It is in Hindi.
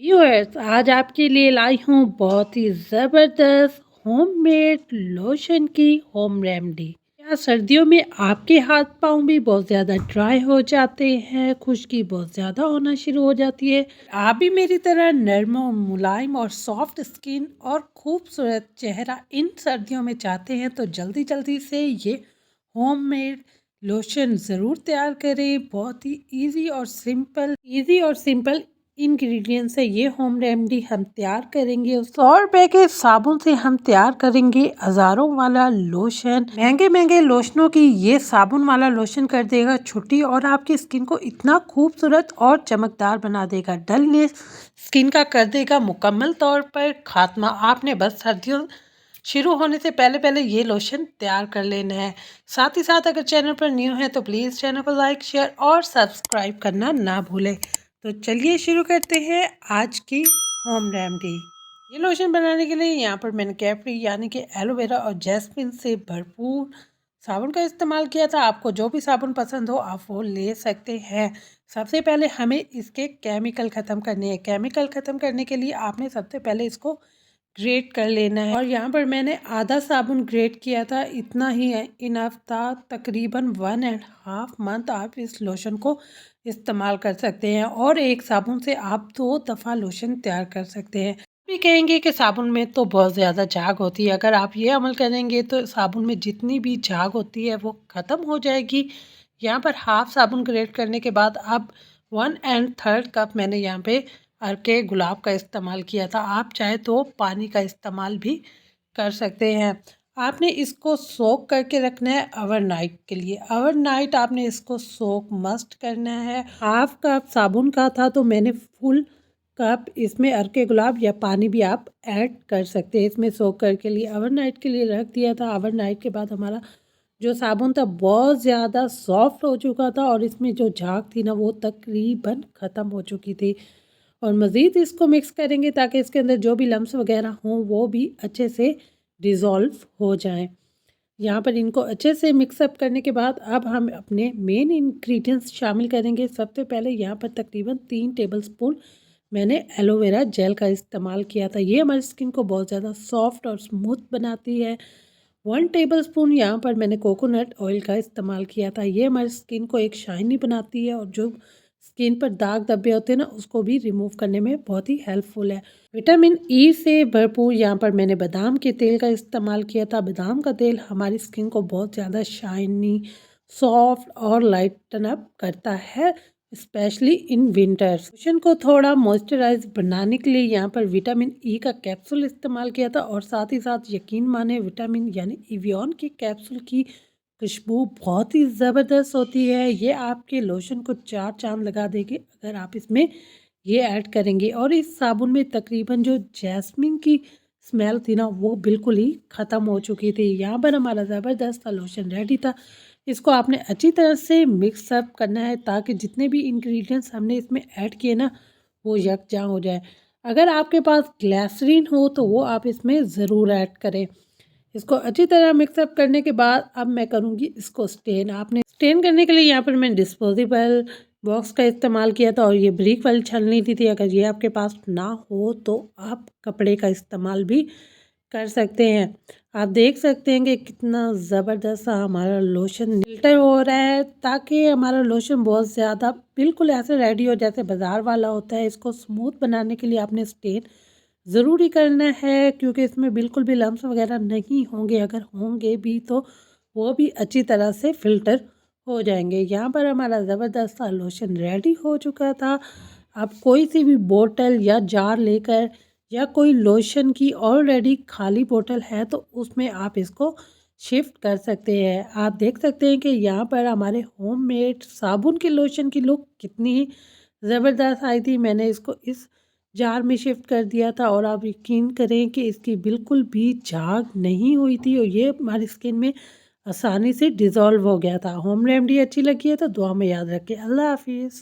व्यूअर्स, आज आपके लिए लाई हूँ बहुत ही ज़बरदस्त होममेड लोशन की होम रेमेडी। क्या सर्दियों में आपके हाथ पाँव भी बहुत ज़्यादा ड्राई हो जाते हैं, खुश्की बहुत ज़्यादा होना शुरू हो जाती है? आप भी मेरी तरह नर्म और मुलायम और सॉफ्ट स्किन और खूबसूरत चेहरा इन सर्दियों में चाहते हैं तो जल्दी जल्दी से ये होममेड लोशन ज़रूर तैयार करें। बहुत ही इजी और सिंपल इंग्रेडिएंट्स से ये होम रेमेडी हम तैयार करेंगे। 100 रुपए के साबुन से हम तैयार करेंगे हजारों वाला लोशन। महंगे महंगे लोशनों की ये साबुन वाला लोशन कर देगा छुट्टी और आपकी स्किन को इतना खूबसूरत और चमकदार बना देगा। डलनेस स्किन का कर देगा मुकम्मल तौर पर खात्मा। आपने बस सर्दियों शुरू होने से पहले पहले ये लोशन तैयार कर लेना है। साथ ही साथ अगर चैनल पर न्यू है तो प्लीज़ चैनल को लाइक शेयर और सब्सक्राइब करना ना भूलें। तो चलिए शुरू करते हैं आज की होम रेमेडी। ये लोशन बनाने के लिए यहाँ पर मैंने कैप्री यानी कि एलोवेरा और जैस्मिन से भरपूर साबुन का इस्तेमाल किया था। आपको जो भी साबुन पसंद हो आप वो ले सकते हैं। सबसे पहले हमें इसके केमिकल ख़त्म करने हैं। केमिकल ख़त्म करने के लिए आपने सबसे पहले इसको ग्रेट कर लेना है। और यहाँ पर मैंने आधा साबुन ग्रेट किया था, इतना ही इनफ था। तकरीबन 1.5 मंथ आप इस लोशन को इस्तेमाल कर सकते हैं और एक साबुन से आप 2 दफ़ा लोशन तैयार कर सकते हैं। भी कहेंगे कि साबुन में तो बहुत ज़्यादा झाग होती है। अगर आप ये अमल करेंगे तो साबुन में जितनी भी झाग होती है वो ख़त्म हो जाएगी। यहाँ पर हाफ साबुन ग्रेट करने के बाद अब 1/3 कप मैंने यहाँ पे के गुलाब का इस्तेमाल किया था। आप चाहे तो पानी का इस्तेमाल भी कर सकते हैं। आपने इसको सोक करके रखना है ओवरनाइट के लिए। ओवरनाइट आपने इसको सोक मस्ट करना है। हाफ कप साबुन का था तो मैंने फुल कप इसमें के गुलाब या पानी भी आप ऐड कर सकते हैं। इसमें सोक करके लिए ओवरनाइट के लिए रख दिया था। ओवरनाइट के बाद हमारा जो साबुन था बहुत ज़्यादा सॉफ्ट हो चुका था और इसमें जो झाग थी ना वो तकरीबन ख़त्म हो चुकी थी। और मज़ीद इसको मिक्स करेंगे ताकि इसके अंदर जो भी लम्स वगैरह हों वो भी अच्छे से डिज़ोल्व हो जाएं। यहाँ पर इनको अच्छे से मिक्सअप करने के बाद अब हम अपने मेन इंग्रेडिएंट्स शामिल करेंगे। सबसे पहले यहाँ पर तकरीबन 3 टेबलस्पून मैंने एलोवेरा जेल का इस्तेमाल किया था। ये हमारी स्किन को बहुत ज़्यादा सॉफ्ट और स्मूथ बनाती है। 1 टेबलस्पून यहाँ पर मैंने कोकोनट ऑयल का इस्तेमाल किया था। ये हमारी स्किन को एक शाइनी बनाती है और जो स्किन पर दाग धब्बे होते हैं ना उसको भी रिमूव करने में बहुत ही हेल्पफुल है। विटामिन ई से भरपूर यहाँ पर मैंने बादाम के तेल का इस्तेमाल किया था। बादाम का तेल हमारी स्किन को बहुत ज़्यादा शाइनी, सॉफ्ट और लाइटन अप करता है, स्पेशली इन विंटर्स। लोशन को थोड़ा मॉइस्चराइज बनाने के लिए यहाँ पर विटामिन ई का कैप्सूल इस्तेमाल किया था और साथ ही साथ यकीन माने विटामिन यानी इवियन की कैप्सूल की खुशबू बहुत ही ज़बरदस्त होती है। ये आपके लोशन को 4 चांद लगा देगी अगर आप इसमें ये ऐड करेंगे। और इस साबुन में तकरीबन जो जैस्मिन की स्मेल थी ना वो बिल्कुल ही ख़त्म हो चुकी थी। यहाँ पर हमारा ज़बरदस्त सा लोशन रेडी था। इसको आपने अच्छी तरह से मिक्स अप करना है ताकि जितने भी इंग्रेडिएंट्स हमने इसमें ऐड किए ना वो यकजां हो जाए। अगर आपके पास ग्लिसरीन हो तो वो आप इसमें ज़रूर ऐड करें। इसको अच्छी तरह मिक्सअप करने के बाद अब मैं करूँगी इसको स्टेन। आपने स्टेन करने के लिए यहाँ पर मैं डिस्पोजेबल बॉक्स का इस्तेमाल किया था और ये ब्रिक वाली छलनी थी। अगर ये आपके पास ना हो तो आप कपड़े का इस्तेमाल भी कर सकते हैं। आप देख सकते हैं कि कितना ज़बरदस्त सा हमारा लोशन फिल्टर हो रहा है ताकि हमारा लोशन बहुत ज़्यादा बिल्कुल ऐसे रेडी हो जैसे बाज़ार वाला होता है। इसको स्मूथ बनाने के लिए आपने स्टेन ज़रूरी करना है क्योंकि इसमें बिल्कुल भी लम्स वगैरह नहीं होंगे। अगर होंगे भी तो वो भी अच्छी तरह से फ़िल्टर हो जाएंगे। यहाँ पर हमारा ज़बरदस्त सा लोशन रेडी हो चुका था। आप कोई सी भी बोतल या जार लेकर या कोई लोशन की ऑलरेडी खाली बोतल है तो उसमें आप इसको शिफ्ट कर सकते हैं। आप देख सकते हैं कि यहाँ पर हमारे होममेड साबुन के लोशन की लुक कितनी ज़बरदस्त आई थी। मैंने इसको इस जार में शिफ्ट कर दिया था और आप यकीन करें कि इसकी बिल्कुल भी झाग नहीं हुई थी और ये हमारी स्किन में आसानी से डिज़ोल्व हो गया था। होम रेमेडी अच्छी लगी है तो दुआ में याद रखें। अल्लाह हाफिज़।